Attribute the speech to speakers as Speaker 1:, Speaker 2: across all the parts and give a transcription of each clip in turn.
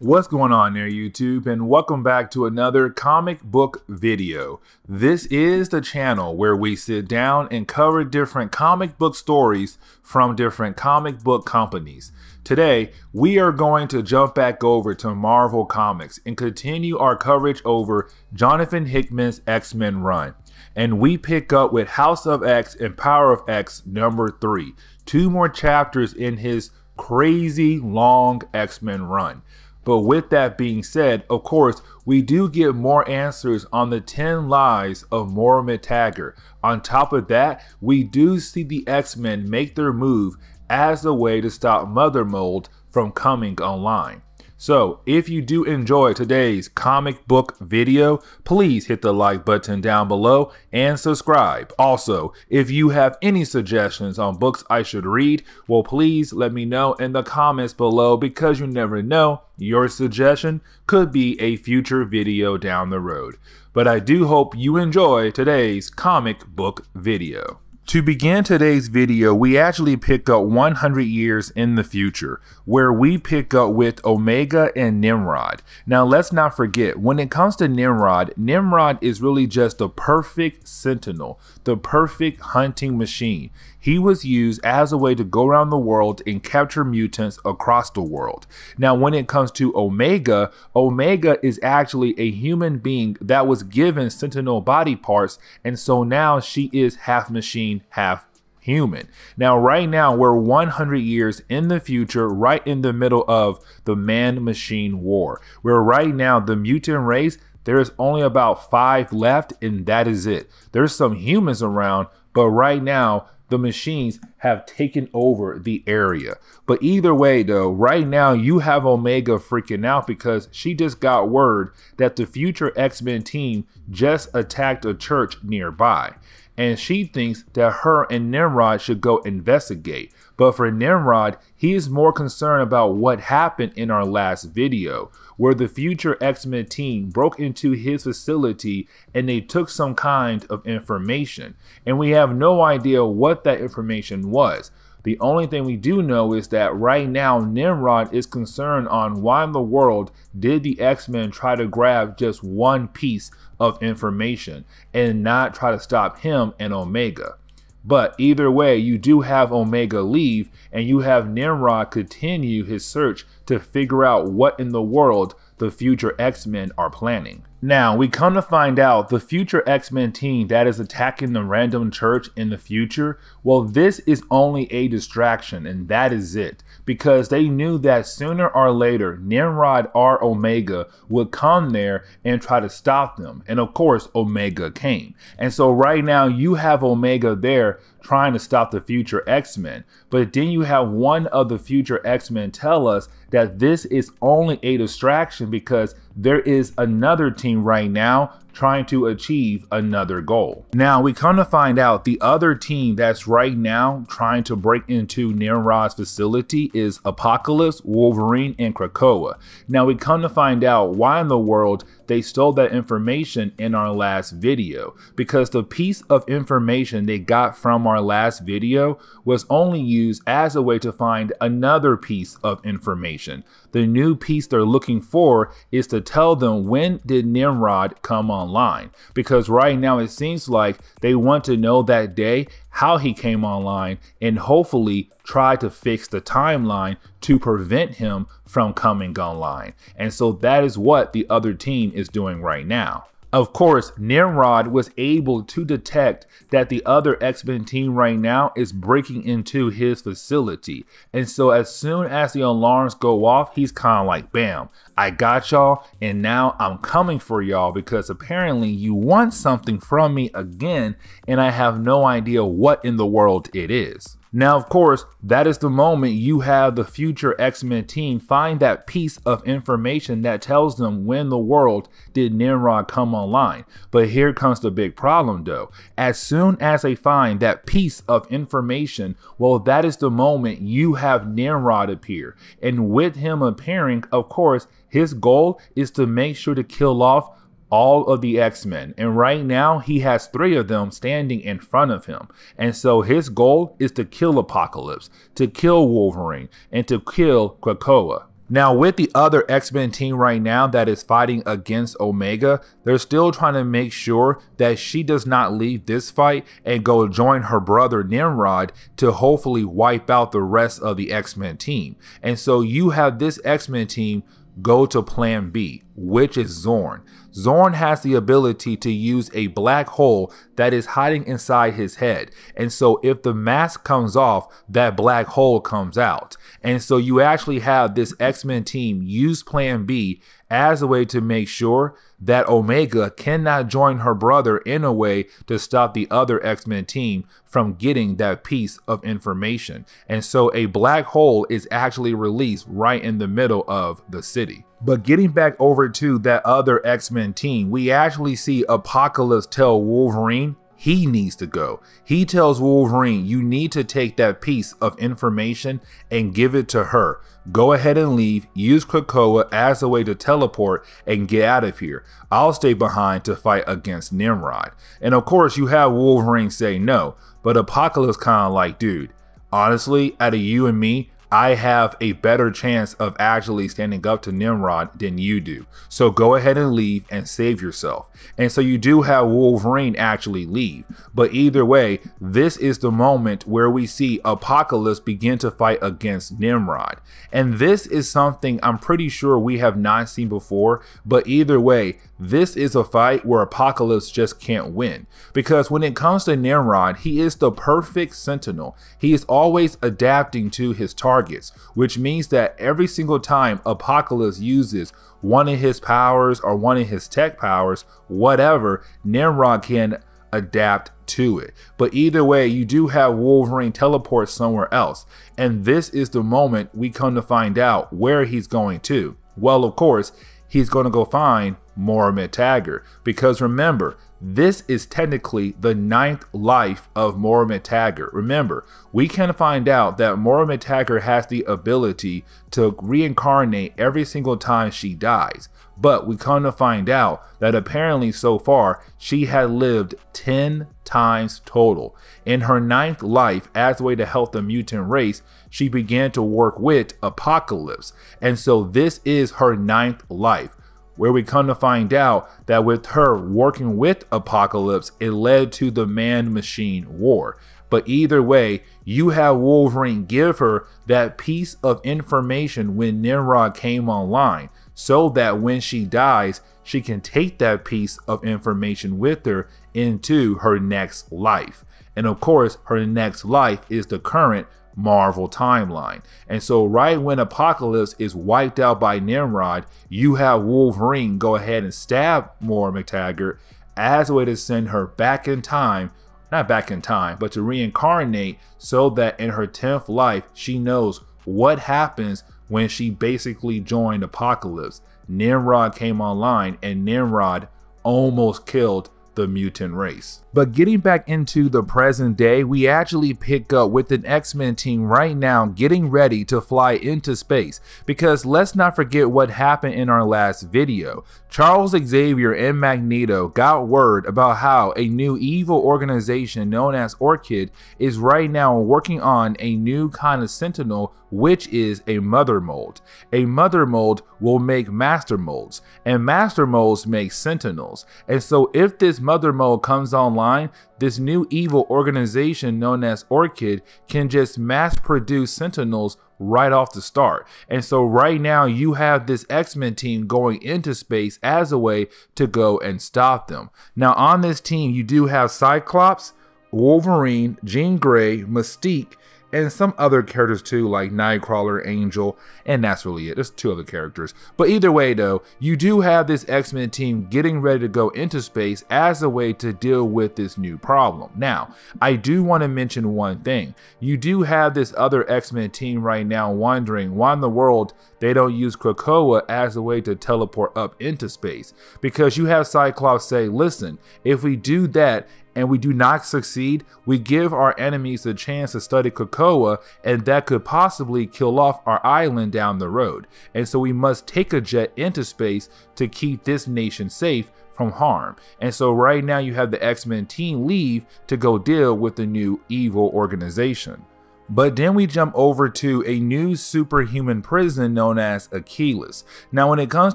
Speaker 1: What's going on there, YouTube, and welcome back to another comic book video. This is the channel where we sit down and cover different comic book stories from different comic book companies. Today, we are going to jump back over to Marvel Comics and continue our coverage over Jonathan Hickman's X-Men run. And we pick up with House of X and Power of X number 3. 2 more chapters in his crazy long X-Men run. But with that being said, of course, we do get more answers on the 10 lies of Moira Mactaggert. On top of that, we do see the X-Men make their move as a way to stop Mother Mold from coming online. So, if you do enjoy today's comic book video, please hit the like button down below and subscribe. Also, if you have any suggestions on books I should read, well, please let me know in the comments below, because you never know, your suggestion could be a future video down the road. But I do hope you enjoy today's comic book video. To begin today's video, we actually pick up 100 years in the future, where we pick up with Omega and Nimrod. Now, let's not forget, when it comes to Nimrod, Nimrod is really just the perfect sentinel, the perfect hunting machine. He was used as a way to go around the world and capture mutants across the world. Now, when it comes to Omega, Omega is actually a human being that was given sentinel body parts, and so now she is half machine, half human. Now, right now, we're 100 years in the future, right in the middle of the man-machine war, where right now the mutant race, there's only about 5 left, and that is it. There's some humans around, but right now, the machines have taken over the area. But either way though, right now you have Omega freaking out because she just got word that the future X-Men team just attacked a church nearby. And she thinks that her and Nimrod should go investigate. But for Nimrod, he is more concerned about what happened in our last video, where the future X-Men team broke into his facility and they took some kind of information. And we have no idea what that information was. The only thing we do know is that right now Nimrod is concerned on why in the world did the X-Men try to grab just one piece of information and not try to stop him and Omega. But either way, you do have Omega leave and you have Nimrod continue his search to figure out what in the world the future X-Men are planning. Now, we come to find out the future X-Men team that is attacking the random church in the future, well, this is only a distraction, and that is it. Because they knew that sooner or later, Nimrod or Omega would come there and try to stop them. And of course, Omega came. And so right now, you have Omega there trying to stop the future X-Men. But then you have one of the future X-Men tell us that this is only a distraction because there is another team right now trying to achieve another goal. Now, we come to find out the other team that's right now trying to break into Nimrod's facility is Apocalypse, Wolverine, and Krakoa. Now, we come to find out why in the world they stole that information in our last video, because the piece of information they got from our last video was only used as a way to find another piece of information. The new piece they're looking for is to tell them when did Nimrod come online, because right now it seems like they want to know that day, how he came online, and hopefully try to fix the timeline to prevent him from coming online. And so that is what the other team is doing right now. Of course, Nimrod was able to detect that the other X-Men team right now is breaking into his facility. And so as soon as the alarms go off, he's kind of like, bam, I got y'all, and now I'm coming for y'all because apparently you want something from me again, and I have no idea what in the world it is. Now, of course, that is the moment you have the future X-Men team find that piece of information that tells them when in the world did Nimrod come online. But here comes the big problem though. As soon as they find that piece of information, well, that is the moment you have Nimrod appear. And with him appearing, of course, his goal is to make sure to kill off all of the X-Men, and right now he has 3 of them standing in front of him. And so his goal is to kill Apocalypse, to kill Wolverine, and to kill Krakoa. Now, with the other X-Men team right now that is fighting against Omega, they're still trying to make sure that she does not leave this fight and go join her brother Nimrod to hopefully wipe out the rest of the X-Men team. And so you have this X-Men team go to plan B, which is Zorn. Zorn has the ability to use a black hole that is hiding inside his head. And so if the mask comes off, that black hole comes out. And so you actually have this X-Men team use plan B as a way to make sure that Omega cannot join her brother in a way to stop the other X-Men team from getting that piece of information. And so a black hole is actually released right in the middle of the city. But getting back over to that other X-Men team, we actually see Apocalypse tell Wolverine he needs to go. He tells Wolverine, you need to take that piece of information and give it to her. Go ahead and leave, use Krakoa as a way to teleport and get out of here. I'll stay behind to fight against Nimrod. And of course you have Wolverine say no, but Apocalypse kind of like, dude, honestly, out of you and me, I have a better chance of actually standing up to Nimrod than you do. So go ahead and leave and save yourself. And so you do have Wolverine actually leave. But either way, this is the moment where we see Apocalypse begin to fight against Nimrod. And this is something I'm pretty sure we have not seen before. But either way, this is a fight where Apocalypse just can't win. Because when it comes to Nimrod, he is the perfect sentinel. He is always adapting to his targets, which means that every single time Apocalypse uses one of his powers or one of his tech powers, whatever, Nimrod can adapt to it. But either way, you do have Wolverine teleport somewhere else. And this is the moment we come to find out where he's going to. Well, of course, he's going to go find Moira Mactaggert, because remember, this is technically the 9th life of Moira Mactaggert. Remember, we can find out that Moira Mactaggert has the ability to reincarnate every single time she dies. But we come to find out that apparently so far, she had lived 10 times total. In her 9th life, as a way to help the mutant race, she began to work with Apocalypse. And so this is her 9th life, where we come to find out that with her working with Apocalypse, it led to the man-machine war. But either way, you have Wolverine give her that piece of information when Nimrod came online, so that when she dies, she can take that piece of information with her into her next life. And of course, her next life is the current Marvel timeline. And so right when Apocalypse is wiped out by Nimrod, you have Wolverine go ahead and stab Moira Mactaggert as a way to send her back in time, not back in time, but to reincarnate, so that in her 10th life, she knows what happens when she basically joined Apocalypse. Nimrod came online and Nimrod almost killed the mutant race. But getting back into the present day, we actually pick up with an X-Men team right now getting ready to fly into space, because let's not forget what happened in our last video. Charles Xavier and Magneto got word about how a new evil organization known as Orchid is right now working on a new kind of sentinel, which is a mother mold. A mother mold will make master molds, and master molds make sentinels. And so if this mother mold comes online, this new evil organization known as Orchid can just mass produce sentinels right off the start. And so right now you have this X-Men team going into space as a way to go and stop them. Now on this team you do have Cyclops, Wolverine, Jean Grey, Mystique, and some other characters too, like Nightcrawler, Angel, and that's really it. There's 2 other characters. But either way though, you do have this X-Men team getting ready to go into space as a way to deal with this new problem. Now, I do want to mention one thing. You do have this other X-Men team right now wondering why in the world they don't use Krakoa as a way to teleport up into space. Because you have Cyclops say, listen, if we do that, and we do not succeed, we give our enemies a chance to study Krakoa, and that could possibly kill off our island down the road. And so we must take a jet into space to keep this nation safe from harm. And so right now you have the X-Men team leave to go deal with the new evil organization. But then we jump over to a new superhuman prison known as Achilles. Now when it comes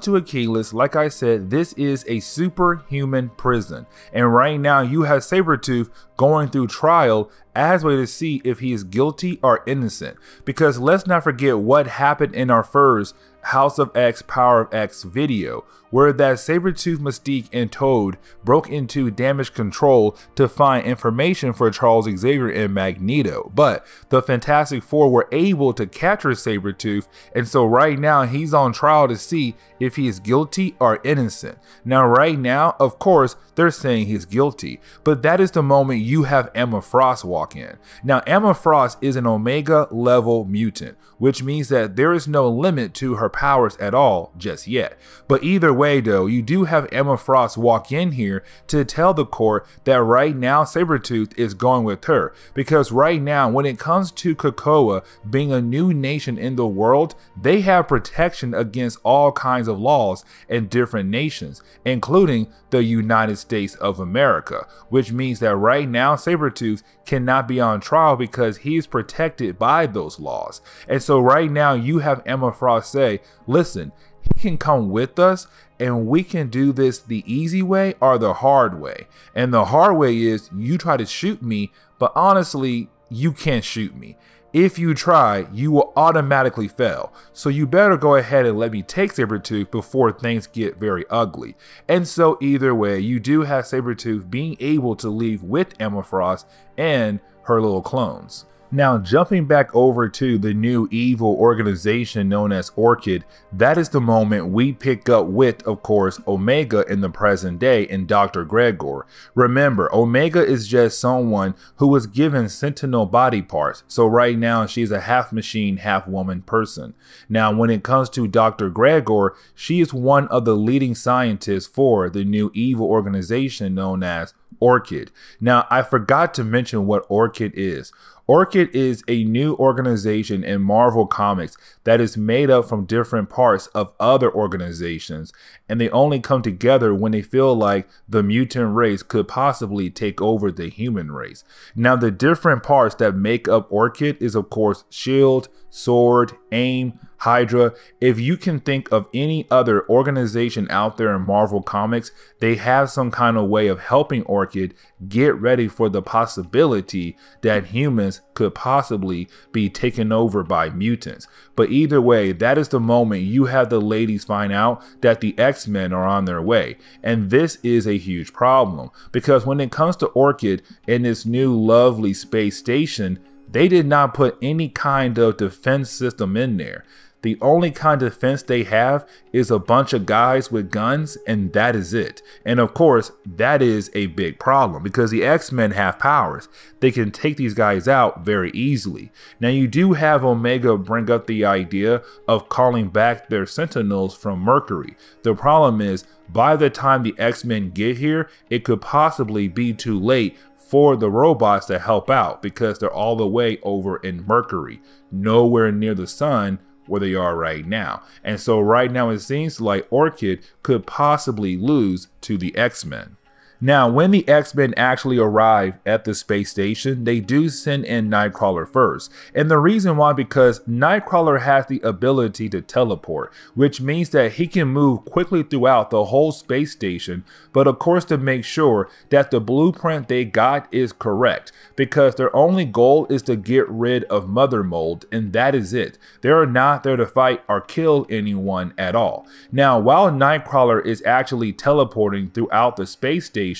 Speaker 1: to Achilles, like I said, this is a superhuman prison. And right now you have Sabretooth going through trial as a way to see if he is guilty or innocent. Because let's not forget what happened in our first House of X, Power of X video, where that Sabretooth, Mystique, and Toad broke into Damage Control to find information for Charles Xavier and Magneto. But the Fantastic Four were able to capture Sabretooth, and so right now he's on trial to see if he is guilty or innocent. Now right now, of course, they're saying he's guilty, but that is the moment you have Emma Frost walk in. Now Emma Frost is an Omega level mutant, which means that there is no limit to her powers at all just yet. But either way though, you do have Emma Frost walk in here to tell the court that right now Sabretooth is going with her, because right now when it comes to COPPA being a new nation in the world, they have protection against all kinds of laws in different nations, including the United States of America, which means that right now Sabretooth cannot be on trial because he's protected by those laws. And so right now you have Emma Frost say, listen, he can come with us and we can do this the easy way or the hard way. And the hard way is you try to shoot me, but honestly, you can't shoot me. If you try, you will automatically fail. So you better go ahead and let me take Sabretooth before things get very ugly. And so either way, you do have Sabretooth being able to leave with Emma Frost and her little clones. Now jumping back over to the new evil organization known as Orchid, that is the moment we pick up with, of course, Omega in the present day in Dr. Gregor. Remember, Omega is just someone who was given Sentinel body parts, so right now she's a half machine, half woman person. Now when it comes to Dr. Gregor, she is one of the leading scientists for the new evil organization known as Orchid. Now I forgot to mention what Orchid is. Orchid is a new organization in Marvel Comics that is made up from different parts of other organizations, and they only come together when they feel like the mutant race could possibly take over the human race. Now the different parts that make up Orchid is of course SHIELD, Sword, AIM, Hydra. If you can think of any other organization out there in Marvel Comics, they have some kind of way of helping Orchid get ready for the possibility that humans could possibly be taken over by mutants. But either way, that is the moment you have the ladies find out that the X-Men are on their way. And this is a huge problem, because when it comes to Orchid and this new lovely space station, they did not put any kind of defense system in there. The only kind of defense they have is a bunch of guys with guns, and that is it. And of course, that is a big problem because the X-Men have powers. They can take these guys out very easily. Now you do have Omega bring up the idea of calling back their Sentinels from Mercury. The problem is, by the time the X-Men get here, it could possibly be too late for the robots to help out because they're all the way over in Mercury, nowhere near the sun where they are right now. And so right now it seems like Orchid could possibly lose to the X-Men. Now, when the X-Men actually arrive at the space station, they do send in Nightcrawler first. And the reason why, because Nightcrawler has the ability to teleport, which means that he can move quickly throughout the whole space station, but of course to make sure that the blueprint they got is correct, because their only goal is to get rid of Mother Mold, and that is it. They are not there to fight or kill anyone at all. Now, while Nightcrawler is actually teleporting throughout the space station,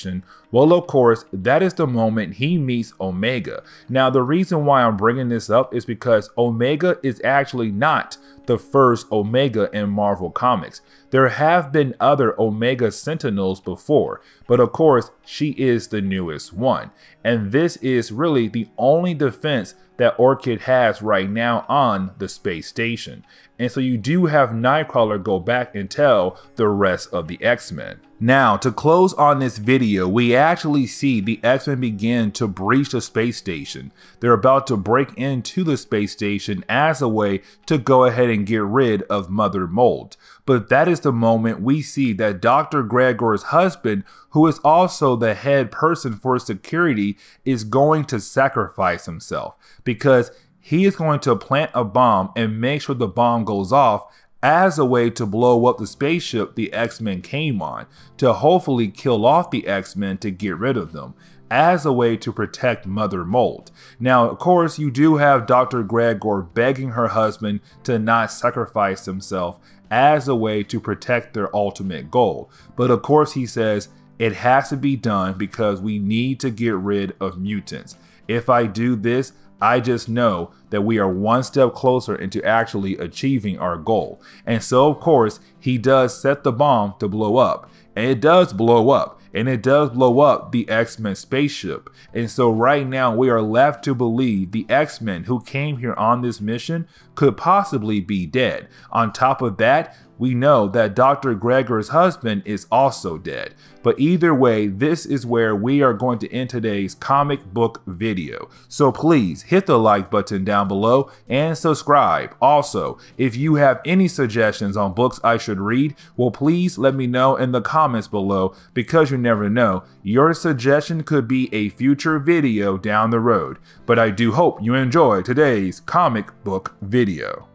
Speaker 1: well, of course, that is the moment he meets Omega. Now, the reason why I'm bringing this up is because Omega is actually not the first Omega in Marvel Comics. There have been other Omega Sentinels before, but of course, she is the newest one. And this is really the only defense that Orchid has right now on the space station. And so you do have Nightcrawler go back and tell the rest of the X-Men. Now, to close on this video, we actually see the X-Men begin to breach the space station. They're about to break into the space station as a way to go ahead and get rid of Mother Mold. But that is the moment we see that Dr. Gregor's husband, who is also the head person for security, is going to sacrifice himself because he is going to plant a bomb and make sure the bomb goes off as a way to blow up the spaceship the X-Men came on, to hopefully kill off the X-Men to get rid of them, as a way to protect Mother Mold. Now, of course, you do have Dr. Gregor begging her husband to not sacrifice himself as a way to protect their ultimate goal. But of course, he says it has to be done because we need to get rid of mutants. If I do this, I just know that we are one step closer into actually achieving our goal. And so, of course, he does set the bomb to blow up. And it does blow up. And it does blow up the X-Men spaceship. And so right now we are left to believe the X-Men who came here on this mission could possibly be dead. On top of that, we know that Dr. Gregor's husband is also dead. But either way, this is where we are going to end today's comic book video. So please hit the like button down below and subscribe. Also, if you have any suggestions on books I should read, well, please let me know in the comments below, because you never know, your suggestion could be a future video down the road. But I do hope you enjoyed today's comic book video.